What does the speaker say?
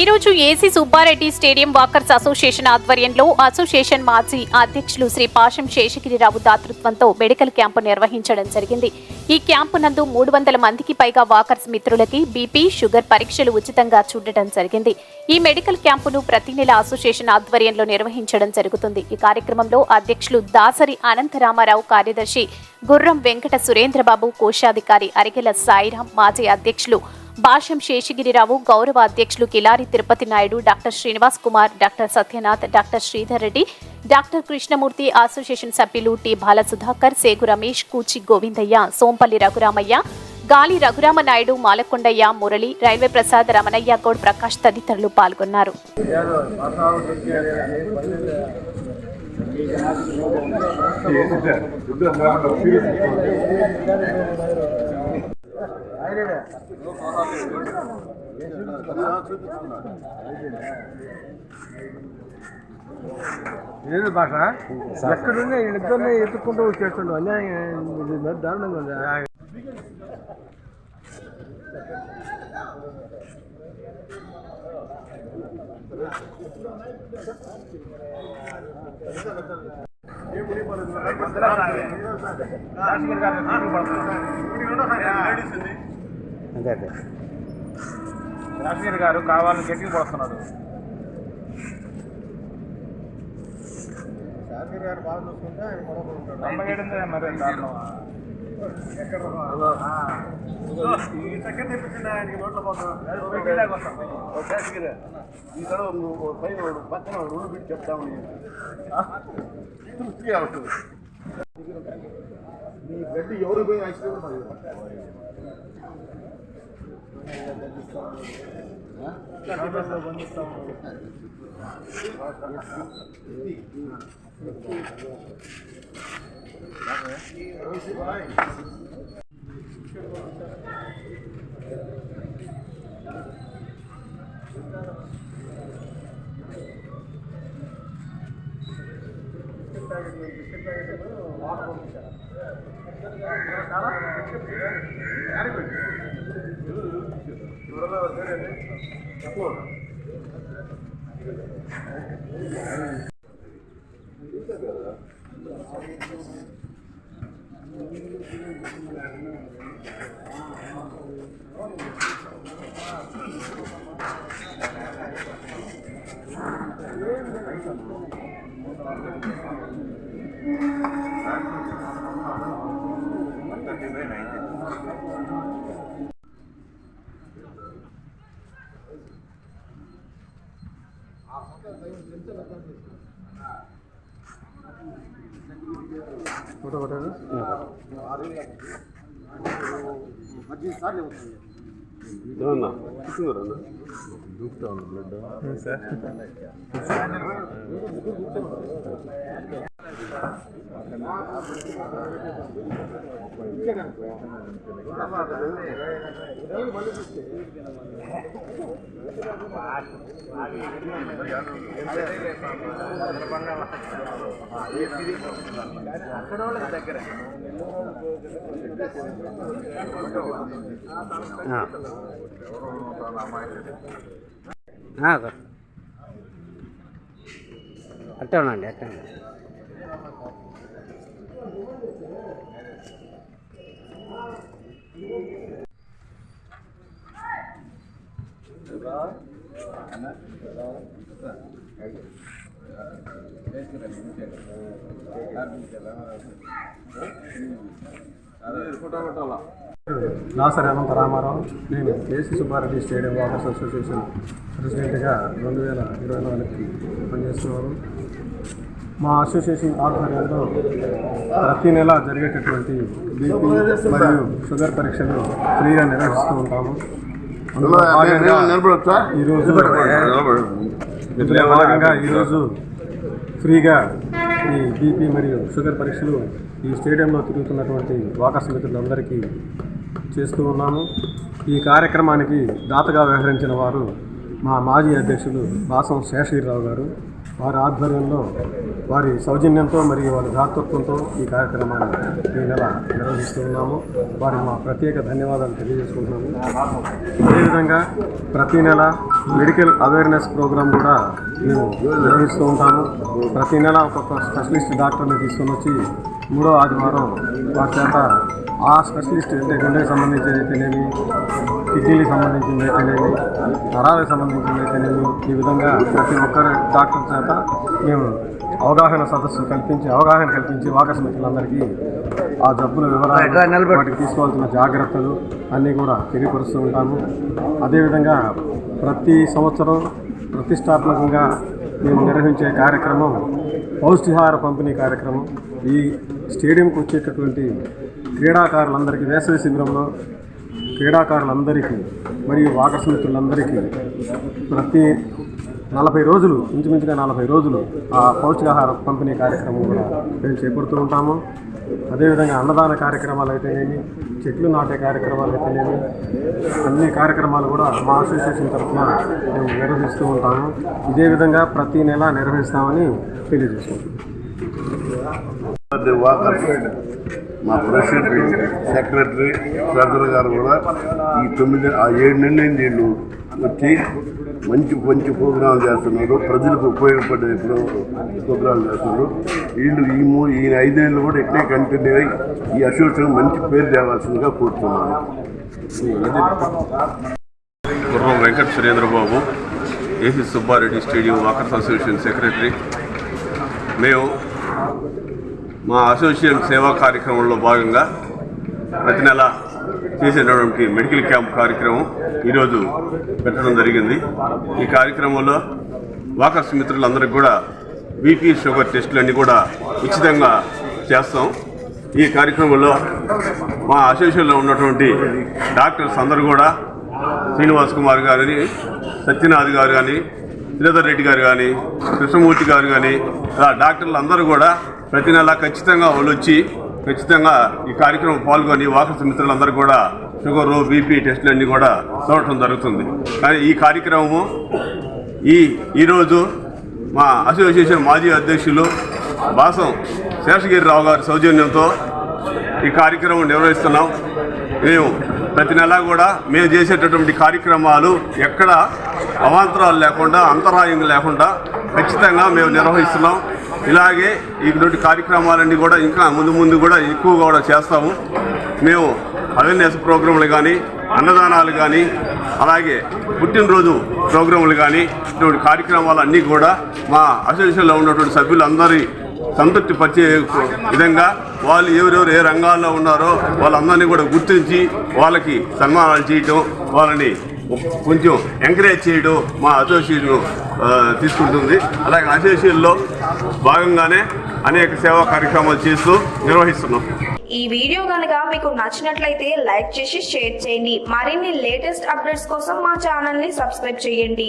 రోజు AC Subbareddy stadium walkers association ఆధ్వర్యంలో association మాజీ అధ్యక్షులు శ్రీ పాశం శేషగిరిరావు దాతృత్వంతో మెడికల్ క్యాంపు నిర్వహించడం జరిగింది. ఈ క్యాంపు నందు 300 మందికి పైగా వాకర్స్ మిత్రులకి బీపీ, షుగర్ పరీక్షలు ఉచితంగా చూడటం జరిగింది. ఈ మెడికల్ క్యాంపును ప్రతి నెల అసోసియేషన్ ఆధ్వర్యంలో నిర్వహించడం జరుగుతుంది. ఈ కార్యక్రమంలో అధ్యక్షులు దాసరి అనంతరామారావు, కార్యదర్శి గుర్రం వెంకట సురేంద్రబాబు, కోశాధికారి అరికెల సాయిరాం, మాజీ అధ్యక్షులు పాశం శేషగిరిరావు, గౌరవ అధ్యక్షులు Kilari Tirupati Naidu, doctor Srinivas Kumar, doctor Satyanath, doctor Sridhar Reddy, doctor Krishnamurthy, association సభ్యులు టి బాలసుధాకర్, సేగు రమేష్, కూచి గోవిందయ్య, సోంపల్లి రఘురామయ్య, గాలి రఘురామనాయుడు, మాలకొండయ్య, మురళి, రైల్వే ప్రసాద్, రమణయ్య గౌడ్, ప్రకాష్ తదితరులు పాల్గొన్నారు. ఏది భాష ఎక్కడున్నా ఇద్దరిని ఎత్తుక్కుంటూ వచ్చేస్తుండు. అన్యాయం దారుణంగా ఉంది. రాజశేఖర్ గారు కావాలని గట్టికి పోస్తున్నాడు. రాజశేఖర్ గారు బాగా చూసుకుంటే ఆయన గొడవలు మరి దారుణం. సెకండ్ తెప్పించండి ఆయనకి నోట్లో పోతాం. ఈ తడవ పైన పక్కన 2 బిట్ చెప్తామని అవుతుంది. మీ గడ్డి ఎవరు పోయి ఐస్క్రీమ్ వాటర్ పంపించారు. ఫోటో కొట్టారు. 10 సార్లు దూకుతా ఉంది బ్లడ్ సార్. అక్కడ వాళ్ళకి దగ్గర అట్టే ఉండండి, అట్టే దాసరి అనంతరామారావు. నేను AC Subbareddy stadium walkers association ప్రెసిడెంట్గా 2024కి పనిచేస్తున్నారు. మా అసోసియేషన్ ఆధ్వర్యంలో ప్రతి నెల జరిగేటటువంటి బీపీ మరియు షుగర్ పరీక్షలు ఫ్రీగా నిర్వహిస్తూ ఉంటాము. ఈరోజు ఫ్రీగా ఈ బీపీ మరియు షుగర్ పరీక్షలు ఈ స్టేడియంలో తిరుగుతున్నటువంటి వాకర్స్ మిత్రులందరికీ చేస్తూ ఉన్నాము. ఈ కార్యక్రమానికి దాతగా వ్యవహరించిన వారు మా మాజీ అధ్యక్షులు పాశం శేషగిరిరావు గారు. వారి ఆధ్వర్యంలో వారి సౌజన్యంతో మరియు వారి దాతృత్వంతో ఈ కార్యక్రమాన్ని ఈ నెల నిర్వహిస్తూ ఉన్నాము. వారికి మా ప్రత్యేక ధన్యవాదాలు తెలియజేసుకుంటున్నాము. అదేవిధంగా ప్రతి నెల మెడికల్ అవేర్నెస్ ప్రోగ్రాం కూడా మేము నిర్వహిస్తూ ఉంటాము. ప్రతి నెల ఒక్కొక్క స్పెషలిస్ట్ డాక్టర్ని తీసుకొని వచ్చి 3వ ఆదివారం వారి చేత ఆ స్పెషలిస్ట్ అంటే గుండెకి సంబంధించిన అయితేనేమి, కిడ్నీలకు సంబంధించిన అయితేనేమి, నరాలకు సంబంధించిన అయితేనేమి, ఈ విధంగా ప్రతి ఒక్కరి డాక్టర్ చేత మేము అవగాహన కల్పించి వాకర్స్ మిత్రులందరికీ ఆ జబ్బుల వివరాలు, వాటికి తీసుకోవాల్సిన జాగ్రత్తలు అన్నీ కూడా తెలియపరుస్తూ ఉంటాము. అదేవిధంగా ప్రతి సంవత్సరం ప్రతిష్టాత్మకంగా మేము నిర్వహించే కార్యక్రమం పౌష్టిహార పంపిణీ కార్యక్రమం. ఈ స్టేడియంకి వచ్చేటటువంటి క్రీడాకారులందరికీ వేసవి శిబిరంలో క్రీడాకారులందరికీ మరియు వాకర్స్ మిత్రులందరికీ ప్రతి 40 రోజులు, ఇంచుమించుగా 40 రోజులు ఆ పౌష్టికాహార పంపిణీ కార్యక్రమం కూడా మేము చేపడుతూ ఉంటాము. అదేవిధంగా అన్నదాన కార్యక్రమాలు అయితేనేమి, చెట్లు నాటే కార్యక్రమాలు అయితేనేమి, అన్ని కార్యక్రమాలు కూడా మా అసోసియేషన్ తరఫున మేము నిర్వహిస్తూ ఉంటాము. ఇదే విధంగా ప్రతి నెల నిర్వహిస్తామని తెలియజేసుకుంటున్నాం. మా ప్రెసిడెంట్, సెక్రటరీ, ట్రెజరర్ గారు కూడా ఈ 7 నెలలైంది వీళ్ళు వచ్చి మంచి ప్రోగ్రాం చేస్తున్నారు. ప్రజలకు ఉపయోగపడే ప్రోగ్రాం చేస్తున్నారు. వీళ్ళు ఈ 5 నెలలు కూడా ఎట్లే కంటిన్యూ అయ్యి ఈ అసోసియేషన్ మంచి పేరు తేవాల్సిందిగా కోరుతున్నాను. Gurram Venkata Surendrababu, AC Subbareddy stadium walkers association secretary. మేము మా అసోసియేషన్ సేవా కార్యక్రమంలో భాగంగా ప్రతి నెల చేసేటటువంటి మెడికల్ క్యాంప్ కార్యక్రమం ఈరోజు పెట్టడం జరిగింది. ఈ కార్యక్రమంలో వాకర్స్ మిత్రులందరికీ కూడా బీపీ, షుగర్ టెస్టులన్నీ కూడా ఉచితంగా చేస్తాం. ఈ కార్యక్రమంలో మా అసోసియేషన్లో ఉన్నటువంటి డాక్టర్స్ అందరూ కూడా శ్రీనివాస్ కుమార్ గారిని, సత్యనాథ్ గారు కానీ, శ్రీధర్ రెడ్డి గారు కానీ, కృష్ణమూర్తి గారు కానీ, ఇలా డాక్టర్లు అందరూ కూడా ప్రతి నెల ఖచ్చితంగా వాళ్ళు వచ్చి ఖచ్చితంగా ఈ కార్యక్రమం పాల్గొని వాకర్స్ మిత్రులందరూ కూడా షుగరు, బీపీ టెస్టులన్నీ కూడా చూడటం జరుగుతుంది. కానీ ఈ కార్యక్రమము ఈరోజు మా అసోసియేషన్ మాజీ అధ్యక్షులు బాసం శేషగిరిరావు గారి సౌజన్యంతో ఈ కార్యక్రమం నిర్వహిస్తున్నాం. మేము ప్రతి నెల కూడా మేము చేసేటటువంటి కార్యక్రమాలు ఎక్కడ అవాంతరాలు లేకుండా, అంతరాయం లేకుండా ఖచ్చితంగా మేము నిర్వహిస్తున్నాం. ఇలాగే ఇటువంటి కార్యక్రమాలన్నీ కూడా ఇంకా ముందు కూడా ఎక్కువగా కూడా చేస్తాము. మేము అవేర్నెస్ ప్రోగ్రాంలు కానీ, అన్నదానాలు కానీ, అలాగే పుట్టినరోజు ప్రోగ్రాంలు కానీ, ఇటువంటి కార్యక్రమాలన్నీ కూడా మా అసోసియేషన్లో ఉన్నటువంటి సభ్యులందరి సంతృప్తి పరిచే విధంగా వాళ్ళు ఎవరెవరు ఏ రంగాల్లో ఉన్నారో వాళ్ళందరినీ కూడా గుర్తించి వాళ్ళకి సన్మానాలు చేయటం, వాళ్ళని కొంచెం ఎంకరేజ్ చేయడం మా అసోసియేషన్ తీసుకుంటుంది. అలాగే అసోసియేషన్లో భాగంగానే అనేక సేవా కార్యక్రమాలు చేస్తూ నిర్వహిస్తున్నాం. ఈ వీడియో కనుక మీకు నచ్చినట్లయితే లైక్ చేసి షేర్ చేయండి. మరిన్ని లేటెస్ట్ అప్డేట్స్ కోసం మా ఛానల్ ని సబ్స్క్రైబ్ చేయండి.